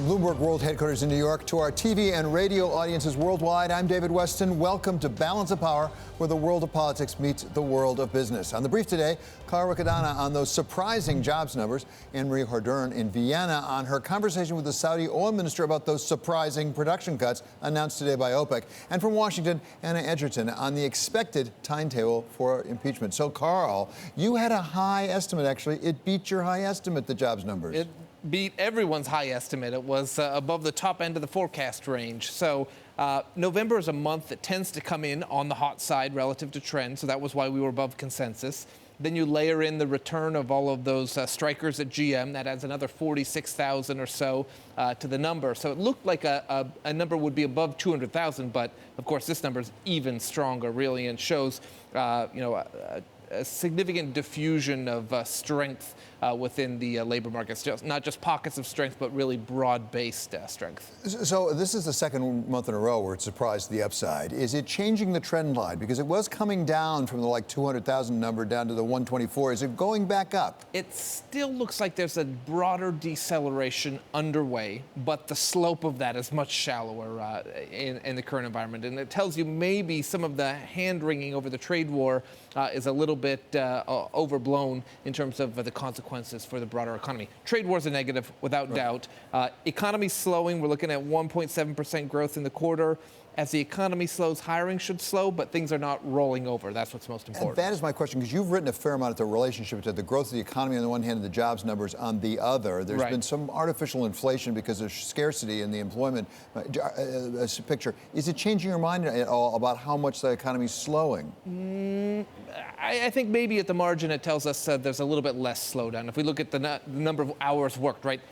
Bloomberg World Headquarters in New York to our TV and radio audiences worldwide. I'm David Weston. Welcome to Balance of Power, where the world of politics meets the world of business. On the brief today, Cara Ricadana on those surprising jobs numbers, Anne-Marie Hordern in Vienna on her conversation with the Saudi oil minister about those surprising production cuts announced today by OPEC. And from Washington, Anna Edgerton on the expected timetable for impeachment. So, Carl, you had a high estimate, actually. It beat your high estimate, the jobs numbers. It beat everyone's high estimate. It was above the top end of the forecast range. So November is a month that tends to come in on the hot side relative to trend. So that was why we were above consensus. Then you layer in the return of all of those strikers at GM. That adds another 46,000 or so to the number. So it looked like a number would be above 200,000. But, of course, this number is even stronger, really, and shows, a significant diffusion of strength within the labor markets, not just pockets of strength, but really broad-based strength. So this is the second month in a row where it surprised the upside. Is it changing the trend line? Because it was coming down from the 200,000 number down to the 124. Is it going back up? It still looks like there's a broader deceleration underway, but the slope of that is much shallower in the current environment. And it tells you maybe some of the hand-wringing over the trade war is a little bit overblown in terms of the consequences for the broader economy. Trade war is a negative, without doubt. Economy's slowing. We're looking at 1.7% growth in the quarter. As the economy slows, hiring should slow, but things are not rolling over. That's what's most important. And that is my question, because you've written a fair amount of the relationship to the growth of the economy on the one hand and the jobs numbers on the other. There's been some artificial inflation because of scarcity in the employment picture. Is it changing your mind at all about how much the economy is slowing? I think maybe at the margin it tells us there's a little bit less slowdown. If we look at the number of hours worked, right?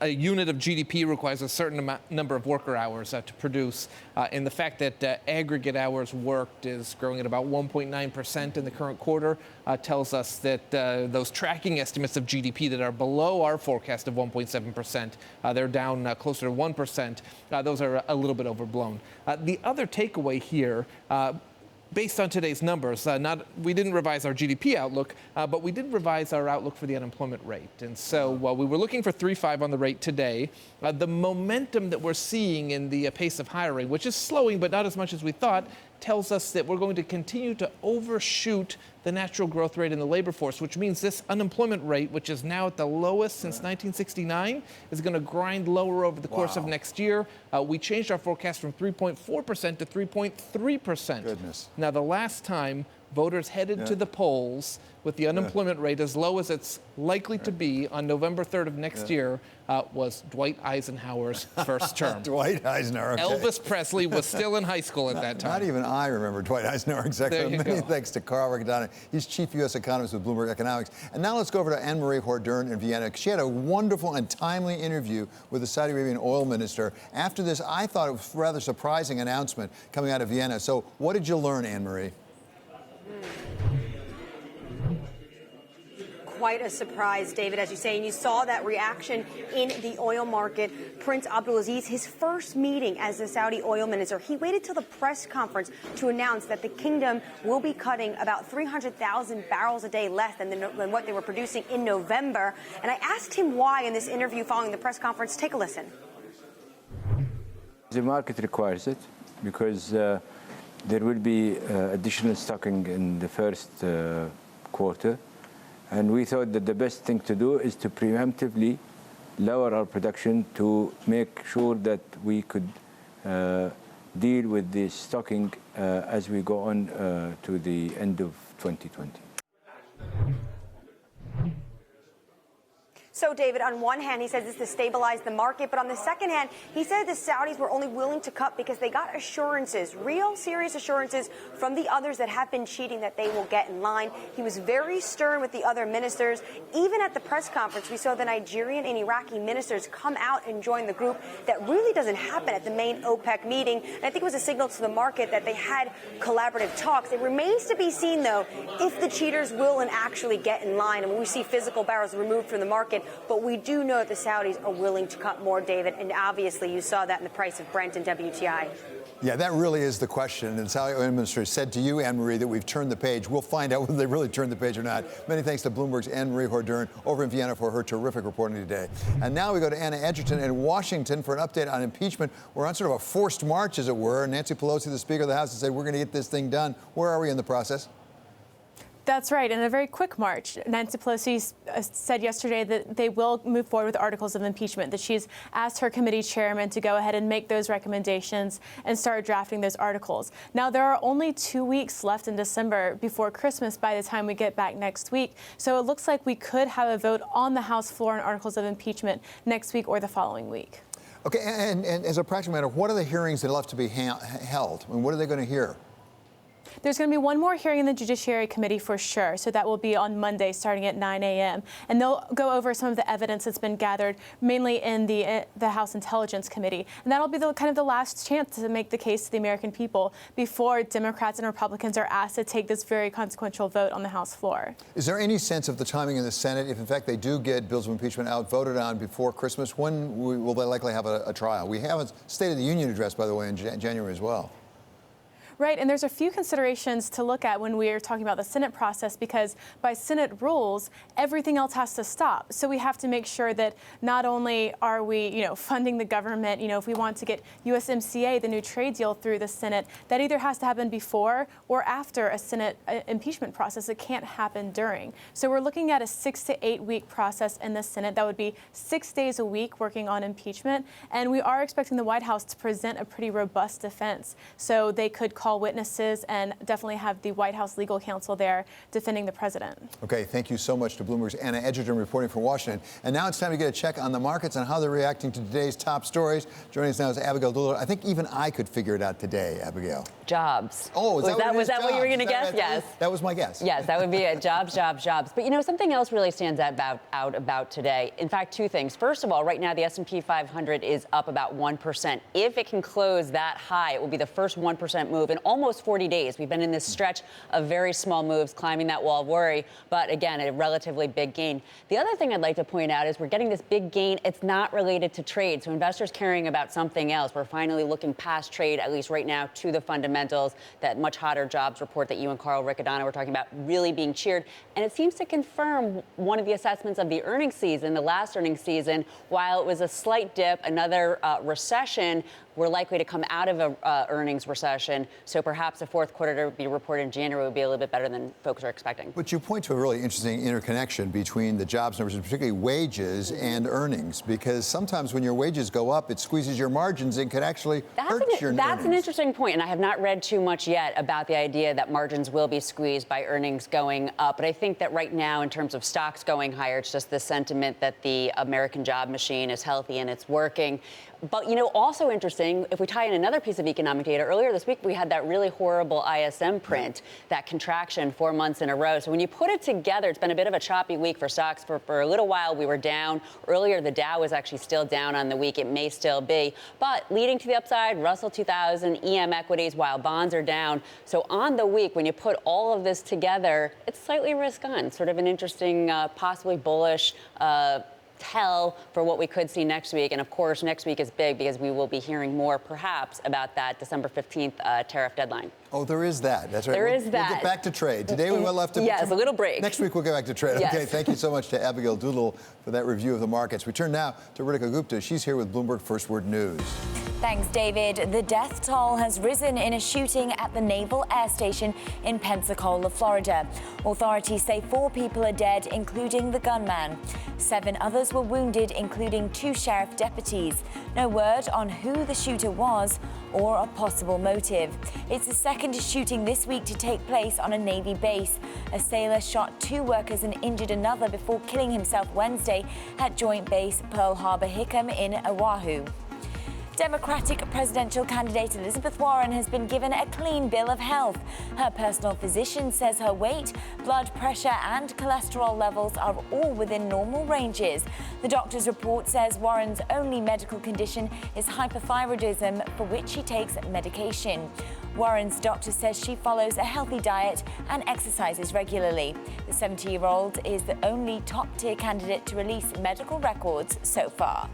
A unit of GDP requires a certain number of worker hours to produce. And the fact that aggregate hours worked is growing at about 1.9% in the current quarter tells us that those tracking estimates of GDP that are below our forecast of 1.7%, they're down closer to 1%. Those are a little bit overblown. The other takeaway here, based on today's numbers, we didn't revise our GDP outlook, but we did revise our outlook for the unemployment rate. And so while we were looking for 3.5 on the rate today, the momentum that we're seeing in the pace of hiring, which is slowing but not as much as we thought, tells us that we're going to continue to overshoot the natural growth rate in the labor force, which means this unemployment rate, which is now at the lowest since 1969, is going to grind lower over the course of next year. We changed our forecast from 3.4% to 3.3%. Goodness. Now, the last time voters headed to the polls with the unemployment rate as low as it's likely to be on November 3rd of next year was Dwight Eisenhower's first term. Dwight Eisenhower. Okay. Elvis Presley was still in high school at that time. Not even I remember Dwight Eisenhower exactly. Many thanks to Cara Ricadana. He's chief U.S. economist with Bloomberg Economics. And now let's go over to Anne-Marie Hordern in Vienna. She had a wonderful and timely interview with the Saudi Arabian oil minister. After this, I thought it was a rather surprising announcement coming out of Vienna. So what did you learn, Anne-Marie? Quite a surprise, David, as you say, and you saw that reaction in the oil market. Prince Abdulaziz, his first meeting as the Saudi oil minister, he waited till the press conference to announce that the kingdom will be cutting about 300,000 barrels a day less than what they were producing in November. And I asked him why in this interview following the press conference. Take a listen. The market requires it because there will be additional stocking in the first quarter. And we thought that the best thing to do is to preemptively lower our production to make sure that we could deal with the stocking as we go on to the end of 2020. So, David, on one hand, he says this to stabilize the market, but on the second hand, he said the Saudis were only willing to cut because they got assurances, real serious assurances from the others that have been cheating that they will get in line. He was very stern with the other ministers. Even at the press conference, we saw the Nigerian and Iraqi ministers come out and join the group. That really doesn't happen at the main OPEC meeting. And I think it was a signal to the market that they had collaborative talks. It remains to be seen, though, if the cheaters will and actually get in line. And we see physical barrels removed from the market. But we do know that the Saudis are willing to cut more, David, and obviously you saw that in the price of Brent and WTI. Yeah, that really is the question. And the Saudi administrator said to you, Anne-Marie, that we've turned the page. We'll find out whether they really turned the page or not. Many thanks to Bloomberg's Anne-Marie Hordern over in Vienna for her terrific reporting today. And now we go to Anna Edgerton in Washington for an update on impeachment. We're on sort of a forced march, as it were. Nancy Pelosi, the Speaker of the House, has said we're going to get this thing done. Where are we in the process? That's right, in a very quick march. Nancy Pelosi said yesterday that they will move forward with articles of impeachment, that she's asked her committee chairman to go ahead and make those recommendations and start drafting those articles. Now, there are only 2 weeks left in December before Christmas by the time we get back next week. So it looks like we could have a vote on the House floor on articles of impeachment next week or the following week. Okay, and as a practical matter, what are the hearings that are left to be held? I mean, what are they going to hear? There's going to be one more hearing in the Judiciary Committee for sure. So that will be on Monday starting at 9 a.m. And they'll go over some of the evidence that's been gathered, mainly in the House Intelligence Committee. And that'll be kind of the last chance to make the case to the American people before Democrats and Republicans are asked to take this very consequential vote on the House floor. Is there any sense of the timing in the Senate? If, in fact, they do get bills of impeachment out, voted on before Christmas, when will they likely have a trial? We have a State of the Union address, by the way, in January as well. Right, and there's a few considerations to look at when we're talking about the Senate process, because by Senate rules, everything else has to stop. So we have to make sure that not only are we, funding the government, if we want to get USMCA, the new trade deal, through the Senate, that either has to happen before or after a Senate impeachment process. It can't happen during. So we're looking at a 6 to 8 week process in the Senate. That would be 6 days a week working on impeachment. And we are expecting the White House to present a pretty robust defense. So they could call witnesses and definitely have the White House legal counsel there defending the president. Okay, thank you so much to Bloomberg's Anna Edgerton reporting from Washington. And now it's time to get a check on the markets and how they're reacting to today's top stories. Joining us now is Abigail Doolittle. I think even I could figure it out today, Abigail. Jobs. Oh, was that what you were going to guess? Yes. That was my guess. Yes, that would be it. Jobs. But something else really stands out about today. In fact, two things. First of all, right now the S&P 500 is up about 1%. If it can close that high, it will be the first 1% move in almost 40 days. We've been in this stretch of very small moves, climbing that wall of worry, but again, a relatively big gain. The other thing I'd like to point out is we're getting this big gain. It's not related to trade, so investors caring about something else. We're finally looking past trade, at least right now, to the fundamentals. That much hotter jobs report that you and Carl Riccadonna were talking about really being cheered, and it seems to confirm one of the assessments of the earnings season, the last earnings season. While it was a slight dip, another recession, we're likely to come out of a earnings recession, so perhaps the fourth quarter to be reported in January would be a little bit better than folks are expecting. But you point to a really interesting interconnection between the jobs numbers, and particularly wages and earnings, because sometimes when your wages go up, it squeezes your margins and can actually hurt your earnings. That's an interesting point, and I have not read too much yet about the idea that margins will be squeezed by earnings going up. But I think that right now, in terms of stocks going higher, it's just the sentiment that the American job machine is healthy and it's working. But, also interesting, if we tie in another piece of economic data, earlier this week we had that really horrible ISM print, that contraction 4 months in a row. So when you put it together, it's been a bit of a choppy week for stocks. For a little while, we were down. Earlier, the Dow was actually still down on the week. It may still be. But leading to the upside, Russell 2000, EM equities, while bonds are down. So on the week, when you put all of this together, it's slightly risk on, sort of an interesting, possibly bullish tell for what we could see next week. And of course, next week is big because we will be hearing more perhaps about that December 15th tariff deadline. Oh, there is that. That's right. There is that. We'll get back to trade. Today we will have to... Yes, a little break. Next week we'll get back to trade. Yes. Okay, thank you so much to Abigail Doolittle for that review of the markets. We turn now to Ritika Gupta. She's here with Bloomberg First Word News. Thanks, David. The death toll has risen in a shooting at the Naval Air Station in Pensacola, Florida. Authorities say 4 people are dead, including the gunman. 7 others were wounded, including 2 sheriff deputies. No word on who the shooter was or a possible motive. It's the second shooting this week to take place on a Navy base. A sailor shot 2 workers and injured another before killing himself Wednesday at Joint Base Pearl Harbor-Hickam in Oahu. Democratic presidential candidate Elizabeth Warren has been given a clean bill of health. Her personal physician says her weight, blood pressure and cholesterol levels are all within normal ranges. The doctor's report says Warren's only medical condition is hypothyroidism, for which she takes medication. Warren's doctor says she follows a healthy diet and exercises regularly. The 70-year-old is the only top-tier candidate to release medical records so far.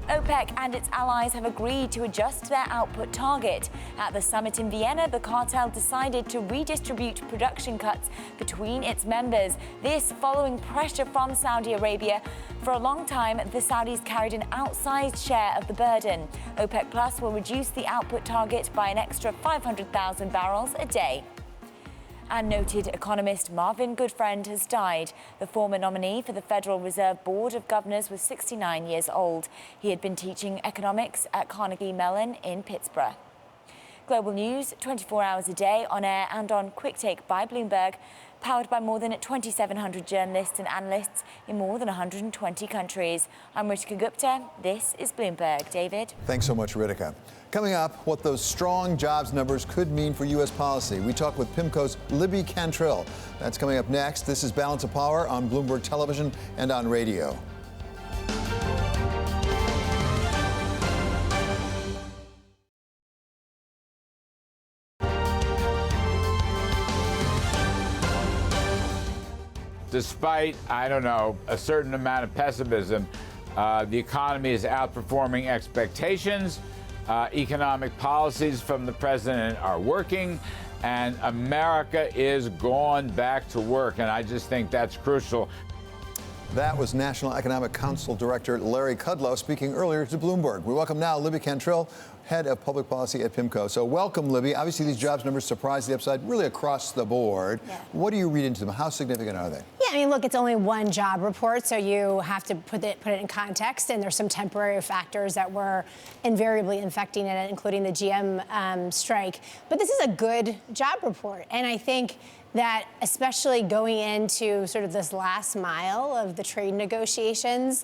OPEC and its allies have agreed to adjust their output target. At the summit in Vienna, the cartel decided to redistribute production cuts between its members. This following pressure from Saudi Arabia. For a long time, the Saudis carried an outsized share of the burden. OPEC Plus will reduce the output target by an extra 500,000 barrels a day. And noted economist Marvin Goodfriend has died. The former nominee for the Federal Reserve Board of Governors was 69 years old. He had been teaching economics at Carnegie Mellon in Pittsburgh. Global News, 24 hours a day, on air and on Quick Take by Bloomberg, powered by more than 2,700 journalists and analysts in more than 120 countries. I'm Ritika Gupta. This is Bloomberg. David? Thanks so much, Ritika. Coming up, what those strong jobs numbers could mean for U.S. policy. We talk with PIMCO's Libby Cantrill. That's coming up next. This is Balance of Power on Bloomberg Television and on radio. Despite, I don't know, a certain amount of pessimism, the economy is outperforming expectations. Economic policies from the president are working, and America is going back to work. And I just think that's crucial. That was National Economic Council Director Larry Kudlow speaking earlier to Bloomberg. We welcome now Libby Cantrill, Head of Public Policy at PIMCO. So welcome, Libby. Obviously, these jobs numbers surprise the upside really across the board. Yeah. What do you read into them? How significant are they? Yeah, I mean, look, it's only one job report, so you have to put it in context, and there's some temporary factors that were invariably infecting it, including the GM strike. But this is a good job report, and I think that especially going into sort of this last mile of the trade negotiations,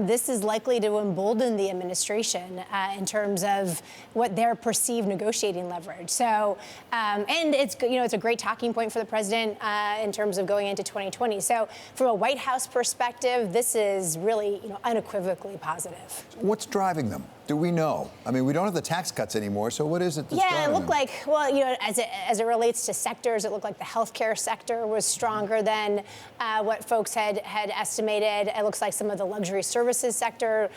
this is likely to embolden the administration in terms of what their perceived negotiating leverage. So, and it's a great talking point for the president in terms of going into 2020. So, from a White House perspective, this is really unequivocally positive. What's driving them? Do we know? I mean, we don't have the tax cuts anymore, so what is it that's driving it looked them? like, well, as it relates to sectors, it looked like the healthcare sector was stronger than what folks had estimated. It looks like some of the luxury services sector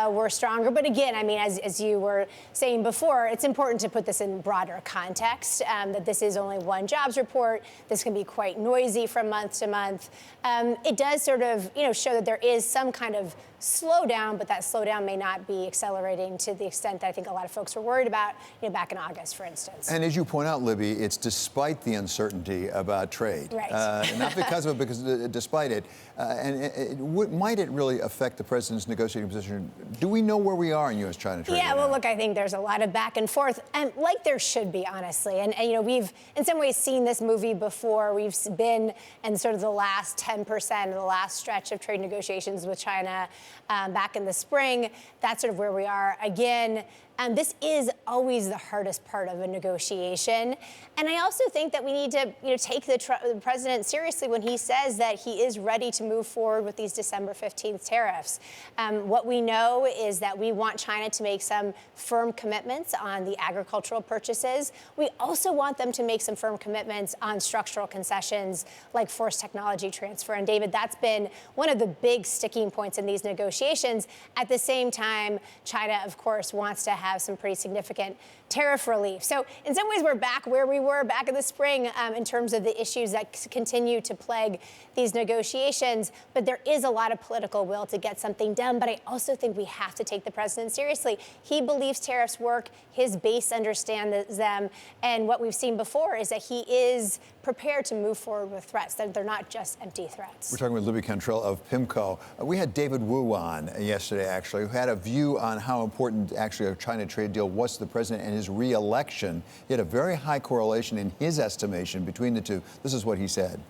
were stronger. But again, I mean, as you were saying before, it's important to put this in broader context, that this is only one jobs report. This can be quite noisy from month to month. It does sort of, show that there is some kind of slowdown, but that slowdown may not be accelerating to the extent that I think a lot of folks were worried about, back in August, for instance. And as you point out, Libby, it's despite the uncertainty about trade. Right. Not because of it, because despite it. Might it really affect the president's negotiating position? Do we know where we are in U.S.-China trade? Yeah, well, look, I think there's a lot of back and forth, and like there should be, honestly. And we've, in some ways, seen this movie before. We've been in sort of the last 10% of the last stretch of trade negotiations with China back in the spring. That's sort of where we are again. And this is always the hardest part of a negotiation. And I also think that we need to take the president seriously when he says that he is ready to move forward with these December 15th tariffs. What we know is that we want China to make some firm commitments on the agricultural purchases. We also want them to make some firm commitments on structural concessions like forced technology transfer. And David, that's been one of the big sticking points in these negotiations. At the same time, China, of course, wants to have some pretty significant tariff relief. So in some ways, we're back where we were back in the spring in terms of the issues that continue to plague these negotiations. But there is a lot of political will to get something done. But I also think we have to take the president seriously. He believes tariffs work. His base understands them. And what we've seen before is that he is prepared to move forward with threats, that they're not just empty threats. We're talking with Libby Cantrill of PIMCO. We had David Wu on yesterday, actually, who had a view on how important actually a China trade deal was to the president and his re-election. He had a very high correlation in his estimation between the two. This is what he said.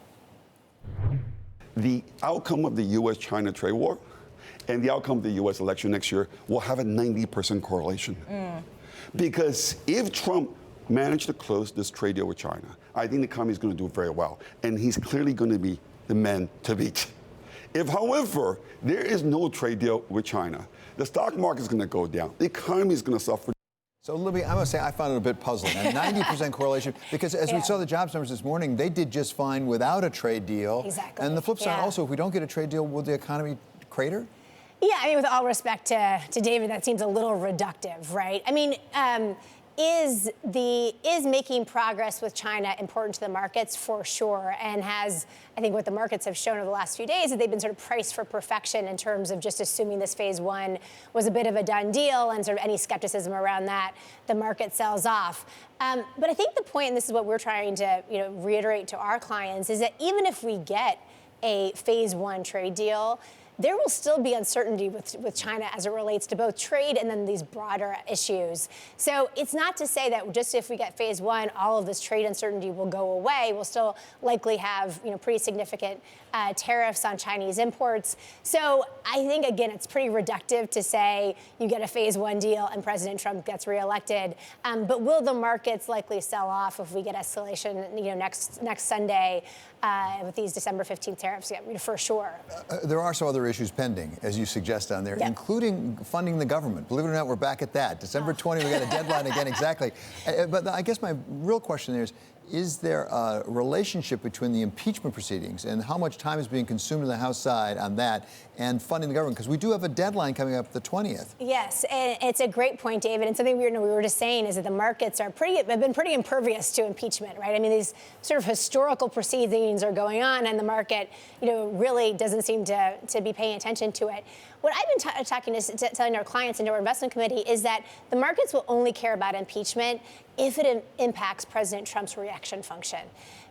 The outcome of the U.S.-China trade war and the outcome of the U.S. election next year will have a 90% correlation. Because if Trump managed to close this trade deal with China, I think the economy is going to do very well. And he's clearly going to be the man to beat. If, however, there is no trade deal with China, the stock market is going to go down. The economy is going to suffer. So, Libby, I must say I found it a bit puzzling. A 90% correlation, because as we saw the jobs numbers this morning, they did just fine without a trade deal. Exactly. And the flip side also, if we don't get a trade deal, will the economy crater? Yeah, I mean, with all respect to David, that seems a little reductive, right? I mean, is making progress with China important to the markets? For sure. And has, I think what the markets have shown over the last few days is they've been sort of priced for perfection in terms of just assuming this phase one was a bit of a done deal, and sort of any skepticism around that, the market sells off. But I think the point, and this is what we're trying to reiterate to our clients, is that even if we get a phase one trade deal, there will still be uncertainty with China as it relates to both trade and then these broader issues. So it's not to say that just if we get phase one, all of this trade uncertainty will go away. We'll still likely have pretty significant tariffs on Chinese imports. So I think, again, it's pretty reductive to say you get a phase one deal and President Trump gets reelected. But will the markets likely sell off if we get escalation next Sunday with these December 15th tariffs? Yeah, for sure. There are some other issues pending, as you suggest on there, including funding the government. Believe it or not, we're back at that. December 20, we got a deadline again, exactly. But I guess my real question there is there a relationship between the impeachment proceedings and how much time is being consumed in the House side on that and funding the government? Because we do have a deadline coming up the 20th. Yes, and it's a great point, David. And something we were just saying is that the markets have been pretty impervious to impeachment, right? I mean, these sort of historical proceedings are going on, and the market, really doesn't seem to be paying attention to it. What I've been telling our clients and to our investment committee is that the markets will only care about impeachment if it impacts President Trump's reaction function.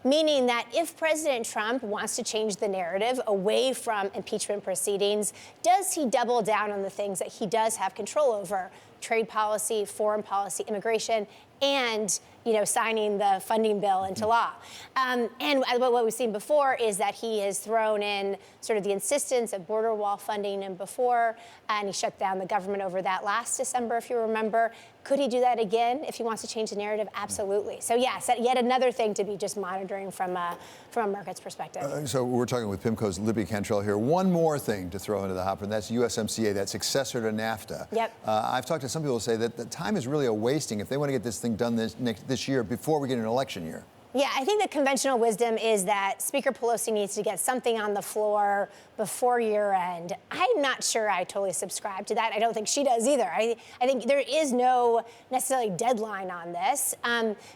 Meaning that if President Trump wants to change the narrative away from impeachment proceedings, does he double down on the things that he does have control over? Trade policy, foreign policy, immigration, and signing the funding bill into law. And what we've seen before is that he has thrown in sort of the insistence of border wall funding and before, and he shut down the government over that last December, if you remember. Could he do that again if he wants to change the narrative? Absolutely. So yes, yet another thing to be just monitoring from a market's perspective. So we're talking with PIMCO's Libby Cantrill here. One more thing to throw into the hopper, and that's USMCA, that successor to NAFTA. Yep. I've talked to some people who say that the time is really a wasting if they want to get this thing done this year before we get an election year. Yeah, I think the conventional wisdom is that Speaker Pelosi needs to get something on the floor before year end. I'm not sure I totally subscribe to that. I don't think she does either. I think there is no necessarily deadline on this.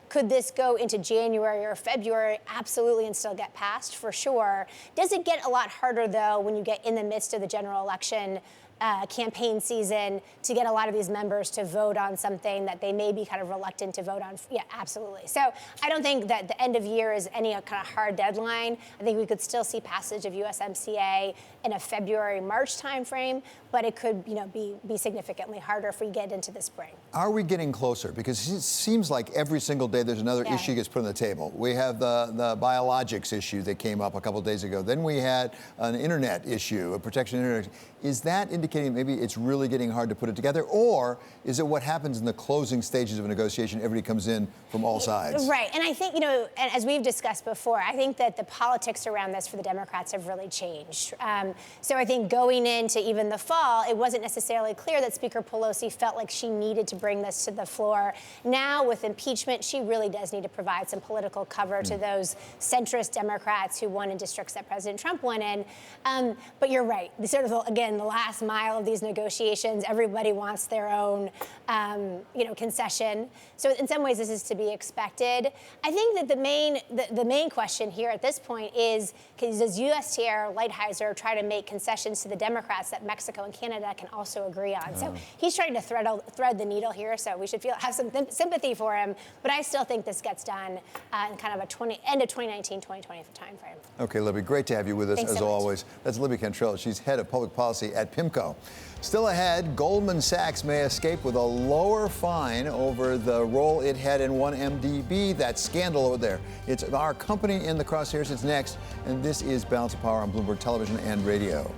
Could this go into January or February? Absolutely, and still get passed, for sure. Does it get a lot harder, though, when you get in the midst of the general election campaign season to get a lot of these members to vote on something that they may be kind of reluctant to vote on? Yeah, absolutely. So I don't think that the end of year is any kind of hard deadline. I think we could still see passage of USMCA in a February-March timeframe, but it could be significantly harder if we get into the spring. Are we getting closer? Because it seems like every single day there's another issue gets put on the table. We have the biologics issue that came up a couple of days ago. Then we had an internet issue, a protection of internet. Is that indicating maybe it's really getting hard to put it together? Or is it what happens in the closing stages of a negotiation? Everybody comes in from all sides. Right. And I think, as we've discussed before, I think that the politics around this for the Democrats have really changed. So I think going into even the fall, it wasn't necessarily clear that Speaker Pelosi felt like she needed to bring this to the floor. Now, with impeachment, she really does need to provide some political cover to those centrist Democrats who won in districts that President Trump won in. But you're right. Sort of, again, the last mile of these negotiations, everybody wants their own, concession. So in some ways, this is to be expected. I think that the main question here at this point is, does USTR Lighthizer try to make concessions to the Democrats that Mexico and Canada can also agree on? So he's trying to thread the needle here, so we should have some sympathy for him. But I still think this gets done in kind of end of 2019, 2020 timeframe. Okay, Libby, great to have you with us. Thanks as so always. That's Libby Cantrill. She's head of public policy at PIMCO. Still ahead, Goldman Sachs may escape with a lower fine over the role it had in 1MDB, that scandal over there. It's our company in the crosshairs. It's next, and this is Balance of Power on Bloomberg Television and Radio.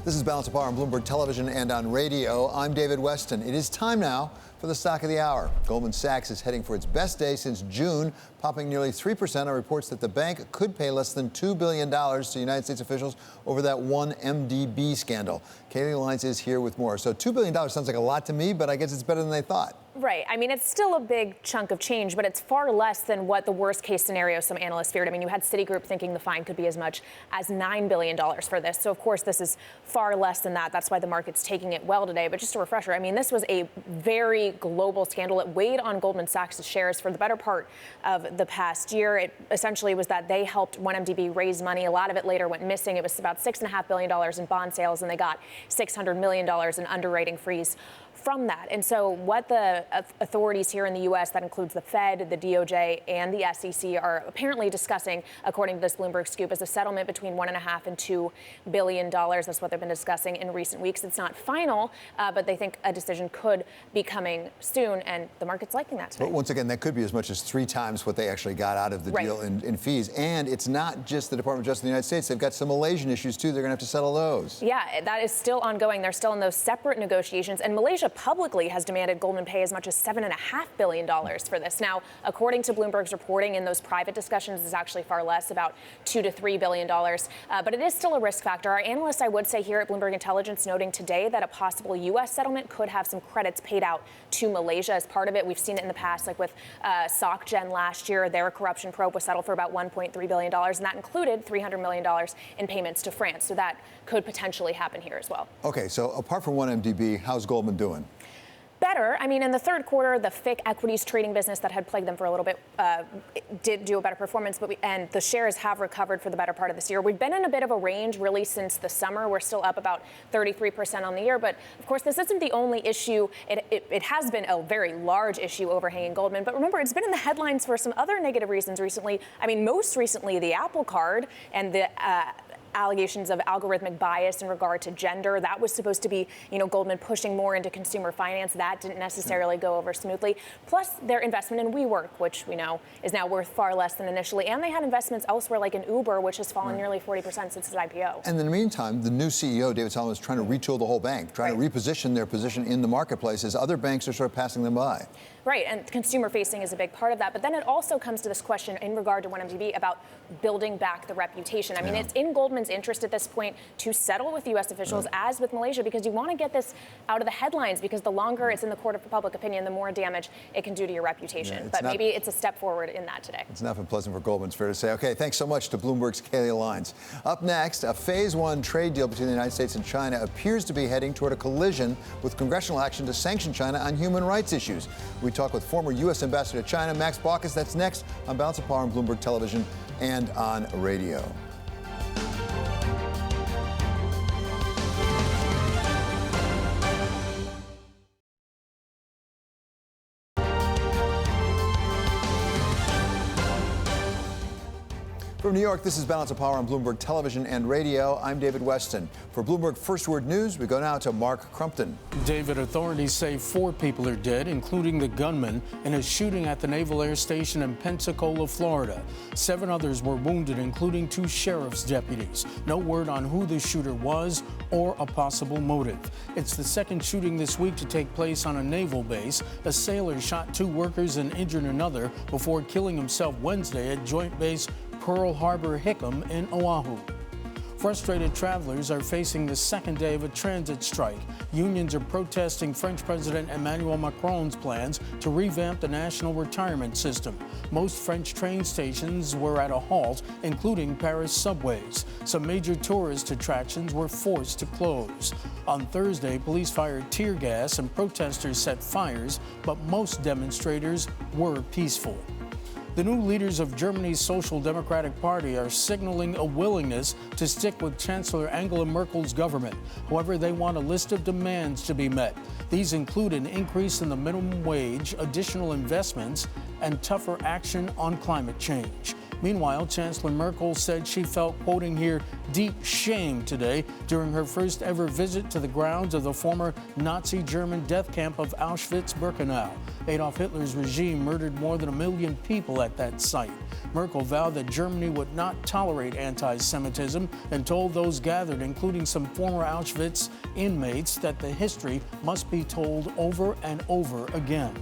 This is Balance of Power on Bloomberg Television and on radio. I'm David Weston. It is time now for the stock of the hour. Goldman Sachs is heading for its best day since June, popping nearly 3% on reports that the bank could pay less than $2 billion to United States officials over that 1MDB scandal. Kaylee Lyons is here with more. So $2 billion sounds like a lot to me, but I guess it's better than they thought. Right. I mean, it's still a big chunk of change, but it's far less than what the worst case scenario some analysts feared. I mean, you had Citigroup thinking the fine could be as much as $9 billion for this. So, of course, this is far less than that. That's why the market's taking it well today. But just a refresher, I mean, this was a very global scandal. It weighed on Goldman Sachs' shares for the better part of the past year. It essentially was that they helped 1MDB raise money. A lot of it later went missing. It was about $6.5 billion in bond sales, and they got $600 million in underwriting fees from that. And so what the authorities here in the U.S., that includes the Fed, the DOJ, and the SEC, are apparently discussing, according to this Bloomberg scoop, is a settlement between $1.5 and $2 billion. That's what they've been discussing in recent weeks. It's not final, but they think a decision could be coming soon, and the market's liking that today. But once again, that could be as much as 3 times what they actually got out of the deal in fees. And it's not just the Department of Justice in the United States. They've got some Malaysian issues, too. They're going to have to settle those. Yeah, that is still ongoing. They're still in those separate negotiations. And Malaysia publicly has demanded Goldman pay as much as $7.5 billion for this. Now, according to Bloomberg's reporting, in those private discussions, it's actually far less, about $2 to $3 billion. But it is still a risk factor. Our analysts, I would say, here at Bloomberg Intelligence noting today that a possible U.S. settlement could have some credits paid out to Malaysia as part of it. We've seen it in the past, like with SocGen last year. Their corruption probe was settled for about $1.3 billion, and that included $300 million in payments to France. So that could potentially happen here as well. Okay, so apart from 1MDB, how's Goldman doing? Better. I mean, in the third quarter, the FICC equities trading business that had plagued them for a little bit did do a better performance, and the shares have recovered for the better part of this year. We've been in a bit of a range really since the summer. We're still up about 33% on the year, but of course, this isn't the only issue. It has been a very large issue overhanging Goldman, but remember, it's been in the headlines for some other negative reasons recently. I mean, most recently, the Apple Card and the allegations of algorithmic bias in regard to gender. That was supposed to be, Goldman pushing more into consumer finance. That didn't necessarily go over smoothly. Plus, their investment in WeWork, which we know is now worth far less than initially. And they had investments elsewhere, like in Uber, which has fallen nearly 40% since its IPO. And in the meantime, the new CEO, David Solomon, is trying to retool the whole bank, trying to reposition their position in the marketplace as other banks are sort of passing them by. Right, and consumer facing is a big part of that. But then it also comes to this question in regard to 1MDB about building back the reputation. I mean, it's in Goldman's interest at this point to settle with U.S. officials, as with Malaysia, because you want to get this out of the headlines, because the longer it's in the court of public opinion, the more damage it can do to your reputation. But maybe it's a step forward in that today. It's not been pleasant for Goldman, it's fair to say. Okay, thanks so much to Bloomberg's Kaylee Lyons. Up next, a phase 1 trade deal between the United States and China appears to be heading toward a collision with congressional action to sanction China on human rights issues. We talk with former U.S. Ambassador to China, Max Baucus. That's next on Balance of Power on Bloomberg Television and on radio. From New York, this is Balance of Power on Bloomberg Television and Radio. I'm David Weston. For Bloomberg First Word News, we go now to Mark Crumpton. David, authorities say 4 people are dead, including the gunman in a shooting at the Naval Air Station in Pensacola, Florida. 7 others were wounded, including 2 sheriff's deputies. No word on who the shooter was or a possible motive. It's the second shooting this week to take place on a naval base. A sailor shot 2 workers and injured another before killing himself Wednesday at Joint Base Pearl Harbor Hickam in Oahu. Frustrated travelers are facing the second day of a transit strike. Unions are protesting French President Emmanuel Macron's plans to revamp the national retirement system. Most French train stations were at a halt, including Paris subways. Some major tourist attractions were forced to close. On Thursday, police fired tear gas and protesters set fires, but most demonstrators were peaceful. The new leaders of Germany's Social Democratic Party are signaling a willingness to stick with Chancellor Angela Merkel's government. However, they want a list of demands to be met. These include an increase in the minimum wage, additional investments, and tougher action on climate change. Meanwhile, Chancellor Merkel said she felt, quoting here, deep shame today during her first ever visit to the grounds of the former Nazi German death camp of Auschwitz-Birkenau. Adolf Hitler's regime murdered more than 1 million people at that site. Merkel vowed that Germany would not tolerate anti-Semitism and told those gathered, including some former Auschwitz inmates, that the history must be told over and over again.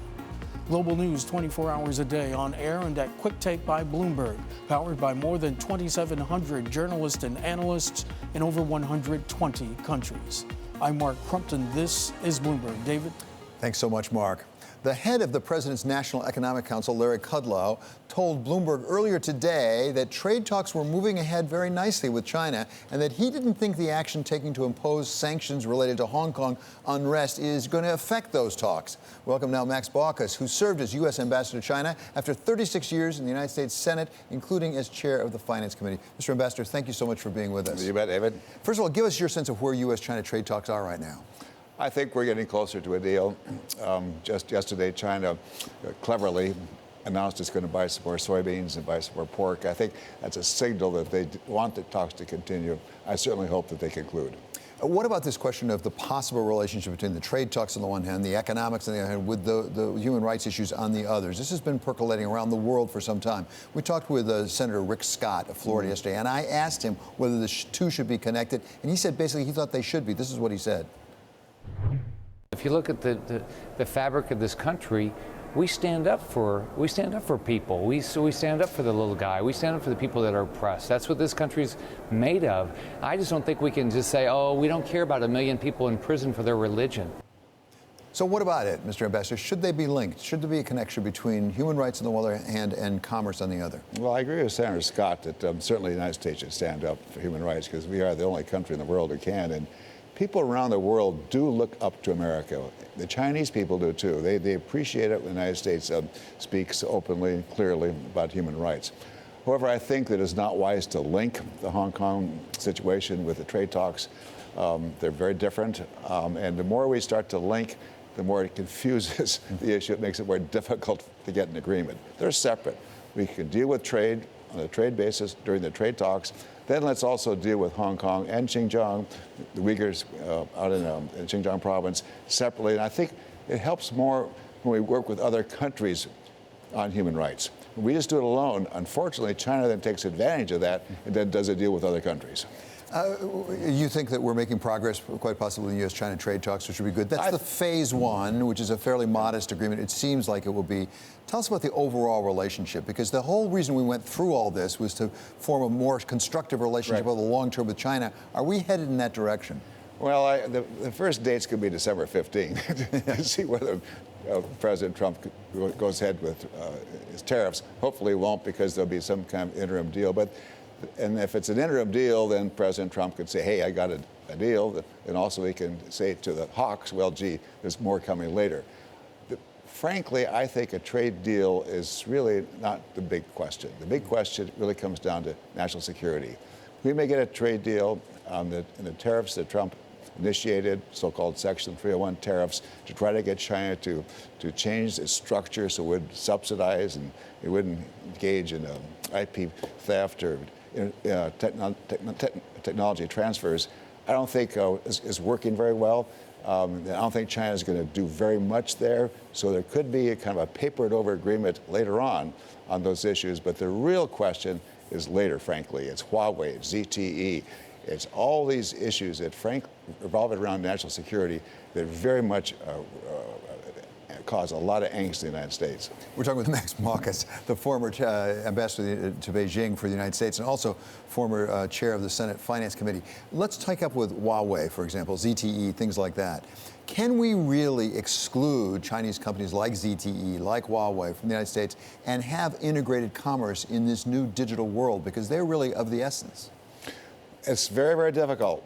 Global news 24 hours a day on air and at Quick Take by Bloomberg, powered by more than 2,700 journalists and analysts in over 120 countries. I'm Mark Crumpton. This is Bloomberg. David? Thanks so much, Mark. The head of the president's National Economic Council, Larry Kudlow, told Bloomberg earlier today that trade talks were moving ahead very nicely with China and that he didn't think the action taken to impose sanctions related to Hong Kong unrest is going to affect those talks. Welcome now Max Baucus, who served as U.S. ambassador to China after 36 years in the United States Senate, including as chair of the Finance Committee. Mr. Ambassador, thank you so much for being with us. You bet, David. First of all, give us your sense of where U.S.-China trade talks are right now. I think we're getting closer to a deal. Just yesterday, China cleverly announced it's going to buy some more soybeans and buy some more pork. I think that's a signal that they want the talks to continue. I certainly hope that they conclude. What about this question of the possible relationship between the trade talks on the one hand, the economics on the other hand, with the human rights issues on the others? This has been percolating around the world for some time. We talked with Senator Rick Scott of Florida yesterday, and I asked him whether the two should be connected, and he said basically he thought they should be. This is what he said. If you look at the fabric of this country, we stand up for people. We stand up for the little guy. We stand up for the people that are oppressed. That's what this country's made of. I just don't think we can just say, oh, we don't care about 1 million people in prison for their religion. So what about it, Mr. Ambassador? Should they be linked? Should there be a connection between human rights on the one hand and commerce on the other? Well, I agree with Senator Scott that certainly the United States should stand up for human rights because we are the only country in the world who can. And people around the world do look up to America. The Chinese people do too. They appreciate it when the United States speaks openly and clearly about human rights. However, I think that it's not wise to link the Hong Kong situation with the trade talks. They're very different. And the more we start to link, the more it confuses the issue. It makes it more difficult to get an agreement. They're separate. We can deal with trade on a trade basis during the trade talks. Then let's also deal with Hong Kong and Xinjiang, the Uyghurs out in Xinjiang province, separately. And I think it helps more when we work with other countries on human rights. When we just do it alone, unfortunately, China then takes advantage of that and then does a deal with other countries. You think that we're making progress, quite possibly, in U.S.-China trade talks, which would be good. That's the phase one, which is a fairly modest agreement. It seems like it will be. Tell us about the overall relationship, because the whole reason we went through all this was to form a more constructive relationship over the long term with China. Are we headed in that direction? Well, the first date's going to be December 15th to see whether President Trump goes ahead with his tariffs. Hopefully he won't, because there'll be some kind of interim deal. And if it's an interim deal, then President Trump could say, hey, I got a deal. And also he can say to the hawks, well, gee, there's more coming later. Frankly, I think a trade deal is really not the big question. The big question really comes down to national security. We may get a trade deal on the tariffs that Trump initiated, so-called Section 301 tariffs, to try to get China to change its structure so it would subsidize and it wouldn't engage in IP theft or technology transfers. I don't think is working very well. I don't think China is going to do very much there. So there could be a kind of a papered over agreement later on those issues. But the real question is later, frankly. It's Huawei, it's ZTE. It's all these issues that revolve around national security that very much cause a lot of angst in the United States. We're talking with Max Baucus, the former ambassador to Beijing for the United States and also former chair of the Senate Finance Committee. Let's take up with Huawei, for example, ZTE, things like that. Can we really exclude Chinese companies like ZTE, like Huawei from the United States and have integrated commerce in this new digital world? Because they're really of the essence. It's very, very difficult.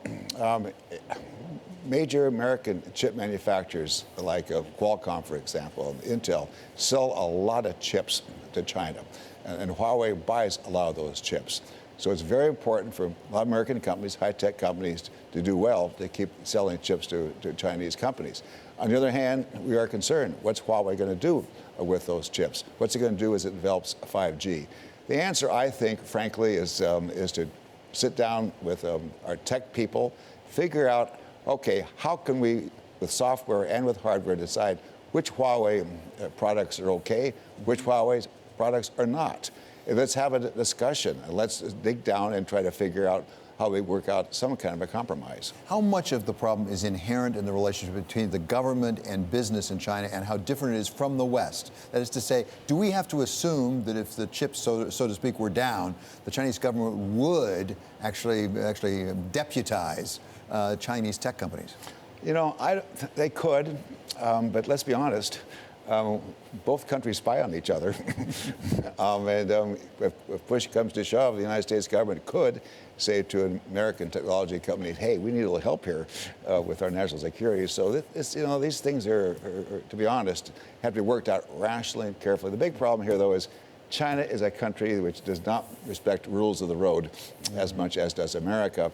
Major American chip manufacturers like Qualcomm, for example, and Intel, sell a lot of chips to China. And Huawei buys a lot of those chips. So it's very important for a lot of American companies, high-tech companies, to do well, to keep selling chips to Chinese companies. On the other hand, we are concerned. What's Huawei going to do with those chips? What's it going to do as it develops 5G? The answer, I think, frankly, is to sit down with our tech people, figure out, okay, how can we, with software and with hardware, decide which Huawei products are okay, which Huawei products are not? And let's have a discussion, and let's dig down and try to figure out how we work out some kind of a compromise. How much of the problem is inherent in the relationship between the government and business in China and how different it is from the West? That is to say, do we have to assume that if the chips, so to speak, were down, the Chinese government would actually deputize Chinese tech companies? You know, they could, but let's be honest. both countries spy on each other. If push comes to shove, the United States government could say to an American technology company, hey, we need a little help here with our national security. So these things are, to be honest, have to be worked out rationally and carefully. The big problem here, though, is China is a country which does not respect rules of the road as much as does America.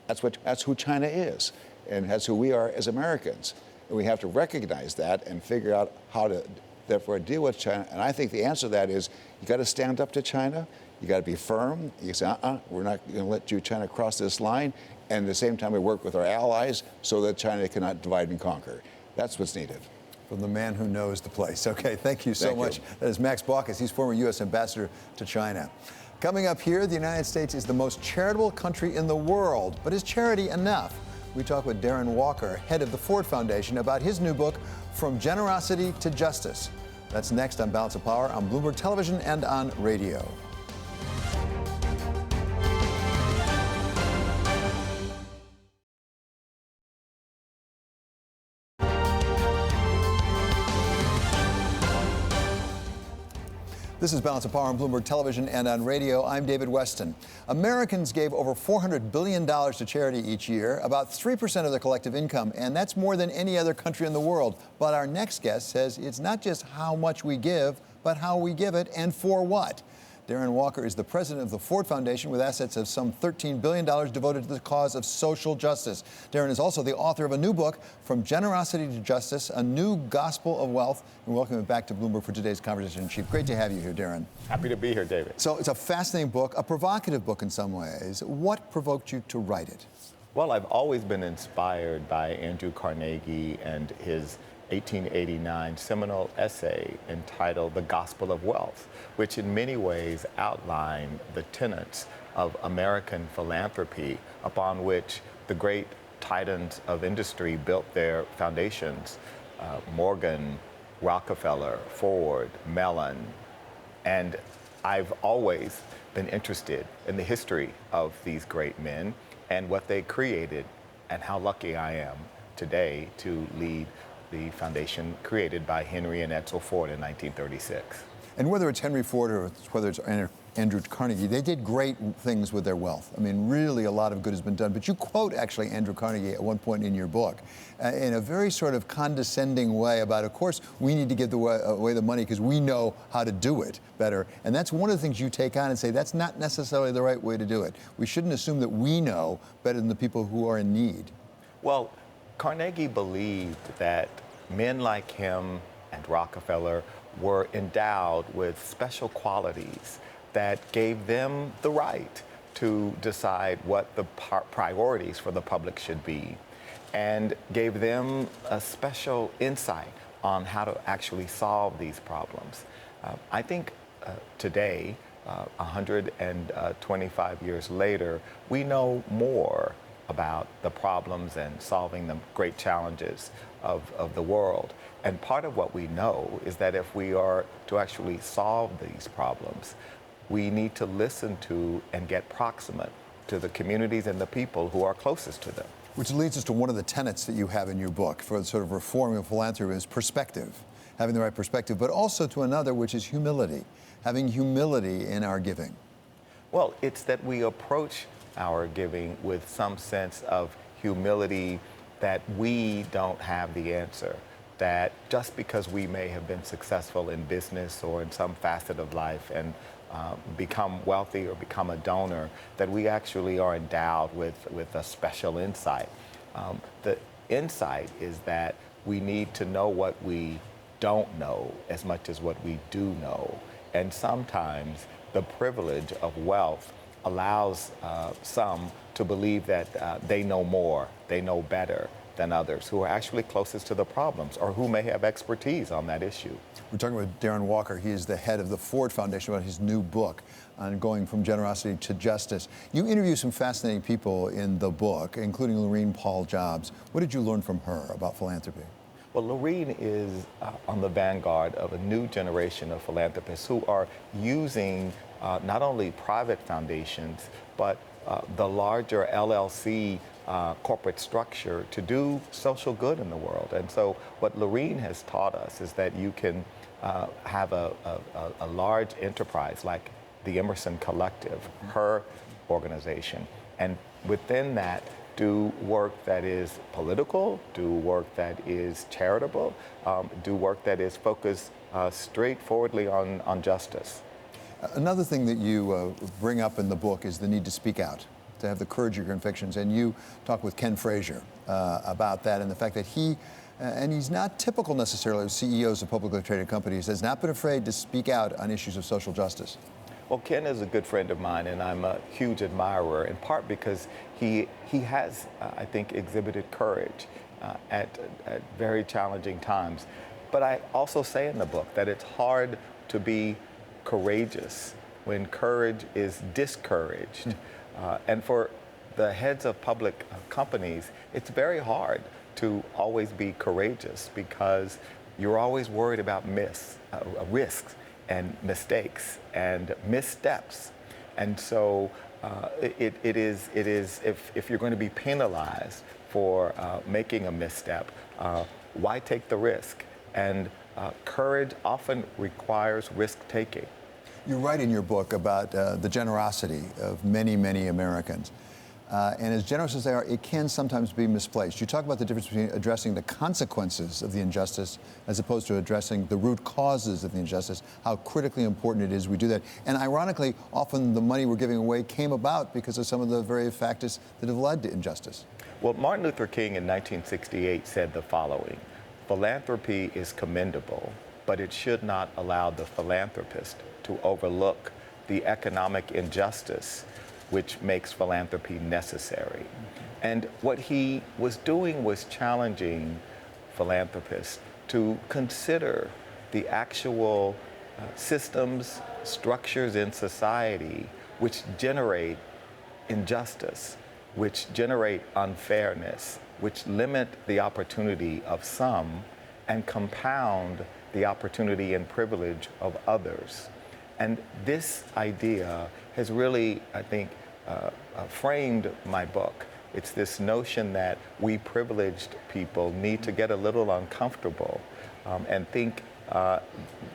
That's who China is, and that's who we are as Americans. And we have to recognize that and figure out how to, therefore, deal with China. And I think the answer to that is you got to stand up to China. You got to be firm. You say, we're not going to let you, China, cross this line. And at the same time, we work with our allies so that China cannot divide and conquer. That's what's needed. From the man who knows the place. Okay, thank you so much. That is Max Baucus. He's former U.S. ambassador to China. Coming up here, the United States is the most charitable country in the world. But is charity enough? We talk with Darren Walker, head of the Ford Foundation, about his new book, From Generosity to Justice. That's next on Balance of Power on Bloomberg Television and on radio. This is Balance of Power on Bloomberg Television and on radio. I'm David Weston. Americans gave over $400 billion to charity each year, about 3% of their collective income, and that's more than any other country in the world. But our next guest says it's not just how much we give, but how we give it and for what. Darren Walker is the president of the Ford Foundation with assets of some $13 billion devoted to the cause of social justice. Darren is also the author of a new book, From Generosity to Justice, A New Gospel of Wealth. And welcome back to Bloomberg for today's conversation in chief. Great to have you here, Darren. Happy to be here, David. So it's a fascinating book, a provocative book in some ways. What provoked you to write it? Well, I've always been inspired by Andrew Carnegie and his 1889 seminal essay entitled The Gospel of Wealth, which in many ways outlined the tenets of American philanthropy upon which the great titans of industry built their foundations. Morgan, Rockefeller, Ford, Mellon. And I've always been interested in the history of these great men and what they created, and how lucky I am today to lead the foundation created by Henry and Edsel Ford in 1936. And whether it's Henry Ford or whether it's Andrew Carnegie, they did great things with their wealth. I mean, really a lot of good has been done. But you quote actually Andrew Carnegie at one point in your book in a very sort of condescending way about, of course, we need to give away the money because we know how to do it better. And that's one of the things you take on and say that's not necessarily the right way to do it. We shouldn't assume that we know better than the people who are in need. Well, Carnegie believed that men like him and Rockefeller were endowed with special qualities that gave them the right to decide what the priorities for the public should be, and gave them a special insight on how to actually solve these problems. I think today, 125 years later, we know more about the problems and solving the great challenges of the world. And part of what we know is that if we are to actually solve these problems, we need to listen to and get proximate to the communities and the people who are closest to them. Which leads us to one of the tenets that you have in your book for sort of reforming of philanthropy is perspective, having the right perspective, but also to another, which is humility, having humility in our giving. Well, it's that we approach our giving with some sense of humility, that we don't have the answer, that just because we may have been successful in business or in some facet of life and become wealthy or become a donor, that we actually are endowed with a special insight. The insight is that we need to know what we don't know as much as what we do know. And sometimes the privilege of wealth allows some to believe that they know more, they know better than others who are actually closest to the problems or who may have expertise on that issue. We're talking with Darren Walker. He is the head of the Ford Foundation, about his new book on going from generosity to justice. You interview some fascinating people in the book, including Lorene Paul Jobs. What did you learn from her about philanthropy? Well, Lorene is on the vanguard of a new generation of philanthropists who are using not only private foundations, but the larger LLC corporate structure to do social good in the world. And so what Lorene has taught us is that you can have a large enterprise like the Emerson Collective, her organization, and within that do work that is political, do work that is charitable, do work that is focused straightforwardly on justice. Another thing that you bring up in the book is the need to speak out, to have the courage of your convictions. And you talk with Ken Frazier about that and the fact that and he's not typical necessarily of CEOs of publicly traded companies, has not been afraid to speak out on issues of social justice. Well, Ken is a good friend of mine, and I'm a huge admirer, in part because he has, I think, exhibited courage at very challenging times. But I also say in the book that it's hard to be courageous when courage is discouraged. And for the heads of public companies, it's very hard to always be courageous because you're always worried about risks and mistakes and missteps. And so it is if you're going to be penalized for making a misstep, why take the risk? And courage often requires risk-taking. You write in your book about the generosity of many, many Americans. And as generous as they are, it can sometimes be misplaced. You talk about the difference between addressing the consequences of the injustice as opposed to addressing the root causes of the injustice, how critically important it is we do that. And ironically, often the money we're giving away came about because of some of the very factors that have led to injustice. Well, Martin Luther King in 1968 said the following: philanthropy is commendable, but it should not allow the philanthropist to overlook the economic injustice which makes philanthropy necessary. And what he was doing was challenging philanthropists to consider the actual systems, structures in society which generate injustice, which generate unfairness, which limit the opportunity of some and compound the opportunity and privilege of others. And this idea has really, I think, framed my book. It's this notion that we privileged people need to get a little uncomfortable and think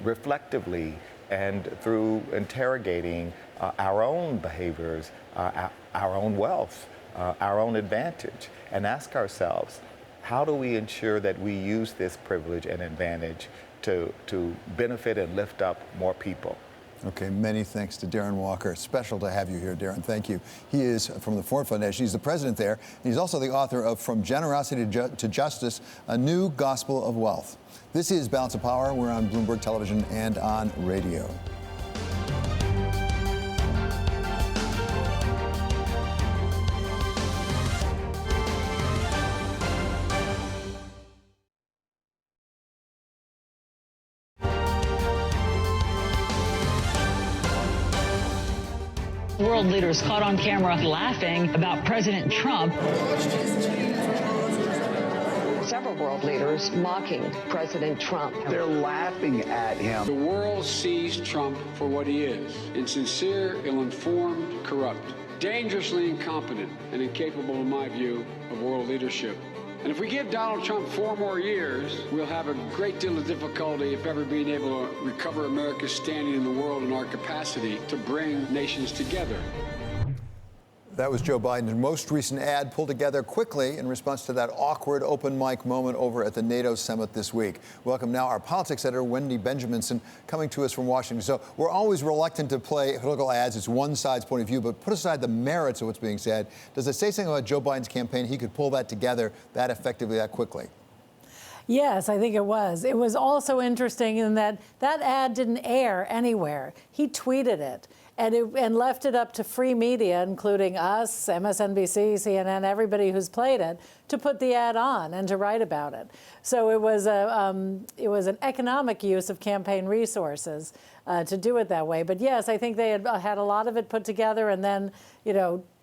reflectively and through interrogating our own behaviors, our own wealth, our own advantage, and ask ourselves, how do we ensure that we use this privilege and advantage to benefit and lift up more people? Okay, many thanks to Darren Walker. Special to have you here, Darren. Thank you. He is from the Ford Foundation. He's the president there. And he's also the author of From Generosity to Justice, A New Gospel of Wealth. This is Balance of Power. We're on Bloomberg Television and on radio. World leaders caught on camera laughing about President Trump. Several world leaders mocking President Trump. They're laughing at him. The world sees Trump for what he is: insincere, ill-informed, corrupt, dangerously incompetent, and incapable, in my view, of world leadership. And if we give Donald Trump 4 more years, we'll have a great deal of difficulty, if ever, being able to recover America's standing in the world and our capacity to bring nations together. That was Joe Biden's most recent ad, pulled together quickly in response to that awkward open mic moment over at the NATO summit this week. Welcome now our politics editor, Wendy Benjaminson, coming to us from Washington. So we're always reluctant to play political ads. It's one side's point of view, but put aside the merits of what's being said. Does it say something about Joe Biden's campaign? He could pull that together that effectively, that quickly. Yes, I think it was. It was also interesting in that that ad didn't air anywhere. He tweeted it. And left it up to free media, including us, MSNBC, CNN, everybody who's played it, to put the ad on and to write about it. So it was an economic use of campaign resources to do it that way. But yes, I think they had a lot of it put together and then,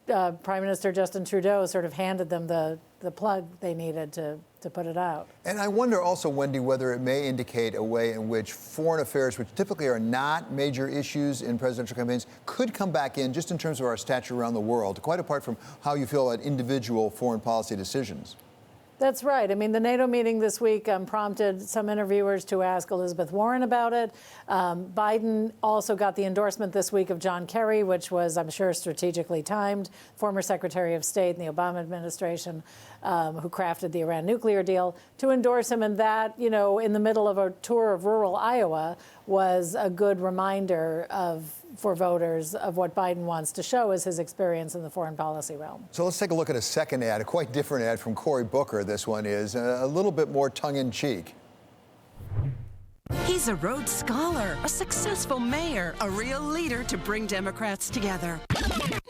Prime Minister Justin Trudeau sort of handed them the plug they needed to put it out. And I wonder also, Wendy, whether it may indicate a way in which foreign affairs, which typically are not major issues in presidential campaigns, could come back in just in terms of our stature around the world, quite apart from how you feel about individual foreign policy decisions. That's right. I mean, the NATO meeting this week prompted some interviewers to ask Elizabeth Warren about it. Biden also got the endorsement this week of John Kerry, which was, I'm sure, strategically timed, former Secretary of State in the Obama administration, who crafted the Iran nuclear deal, to endorse him. And that, you know, in the middle of a tour of rural Iowa, was a good reminder for voters of what Biden wants to show as his experience in the foreign policy realm. So let's take a look at a second ad, a quite different ad from Cory Booker. This one is a little bit more tongue-in-cheek. He's a Rhodes Scholar, a successful mayor, a real leader to bring Democrats together.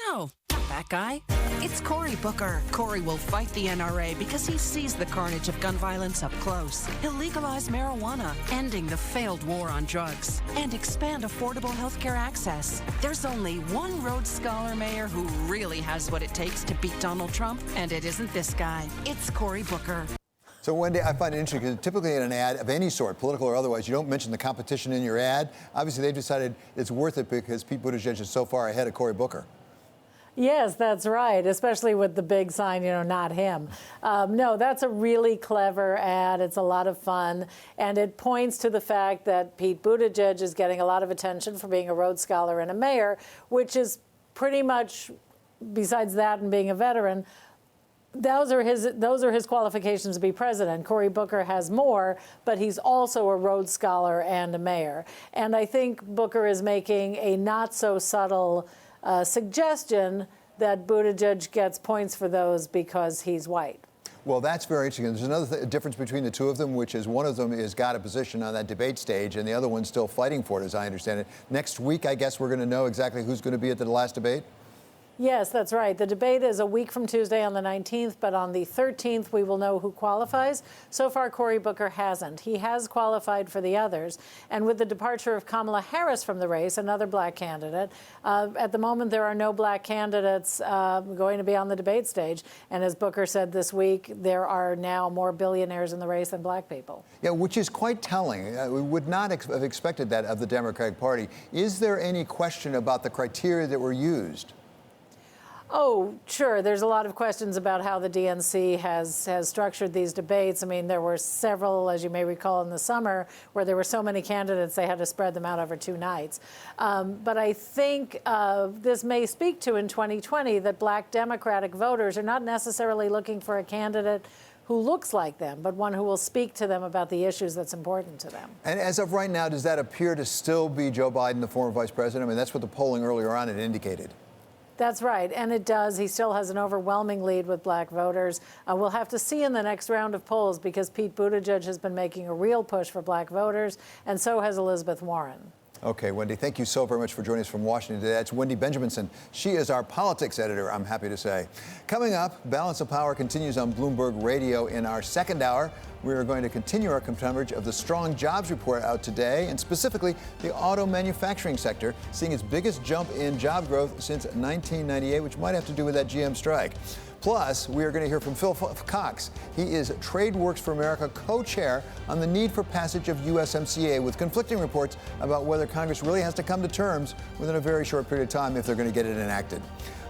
No, not that guy. It's Cory Booker. Cory will fight the NRA because he sees the carnage of gun violence up close. He'll legalize marijuana, ending the failed war on drugs, and expand affordable health care access. There's only one Rhodes Scholar mayor who really has what it takes to beat Donald Trump, and it isn't this guy. It's Cory Booker. So, Wendy, I find it interesting because typically in an ad of any sort, political or otherwise, you don't mention the competition in your ad. Obviously, they've decided it's worth it because Pete Buttigieg is so far ahead of Cory Booker. Yes, that's right, especially with the big sign, you know, not him. No, that's a really clever ad. It's a lot of fun. And it points to the fact that Pete Buttigieg is getting a lot of attention for being a Rhodes Scholar and a mayor, which is pretty much, besides that and being a veteran, those are his qualifications to be president. Cory Booker has more, but he's also a Rhodes Scholar and a mayor. And I think Booker is making a not so subtle suggestion that Buttigieg gets points for those because he's white. Well, that's very interesting. There's another difference between the two of them, which is one of them has got a position on that debate stage, and the other one's still fighting for it, as I understand it. Next week, I guess we're going to know exactly who's going to be at the last debate? Yes, that's right. The debate is a week from Tuesday on the 19th, but on the 13th, we will know who qualifies. So far, Cory Booker hasn't. He has qualified for the others. And with the departure of Kamala Harris from the race, another black candidate, at the moment, there are no black candidates going to be on the debate stage. And as Booker said this week, there are now more billionaires in the race than black people. Yeah, which is quite telling. We would not have expected that of the Democratic Party. Is there any question about the criteria that were used? Oh, sure. There's a lot of questions about how the DNC has structured these debates. I mean, there were several, as you may recall, in the summer where there were so many candidates they had to spread them out over 2 nights. But I think this may speak to in 2020 that black Democratic voters are not necessarily looking for a candidate who looks like them, but one who will speak to them about the issues that's important to them. And as of right now, does that appear to still be Joe Biden, the former vice president? I mean, that's what the polling earlier on had indicated. That's right, and it does. He still has an overwhelming lead with black voters. We'll have to see in the next round of polls because Pete Buttigieg has been making a real push for black voters, and so has Elizabeth Warren. Okay, Wendy, thank you so very much for joining us from Washington today. That's Wendy Benjaminson. She is our politics editor, I'm happy to say. Coming up, Balance of Power continues on Bloomberg Radio in our second hour. We are going to continue our coverage of the strong jobs report out today, and specifically the auto manufacturing sector, seeing its biggest jump in job growth since 1998, which might have to do with that GM strike. Plus, we are going to hear from Phil Cox. He is TradeWorks for America co-chair on the need for passage of USMCA, with conflicting reports about whether Congress really has to come to terms within a very short period of time if they're going to get it enacted.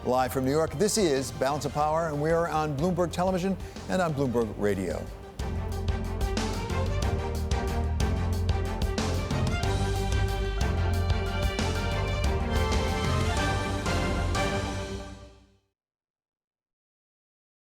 Live from New York, this is Balance of Power, and we are on Bloomberg Television and on Bloomberg Radio.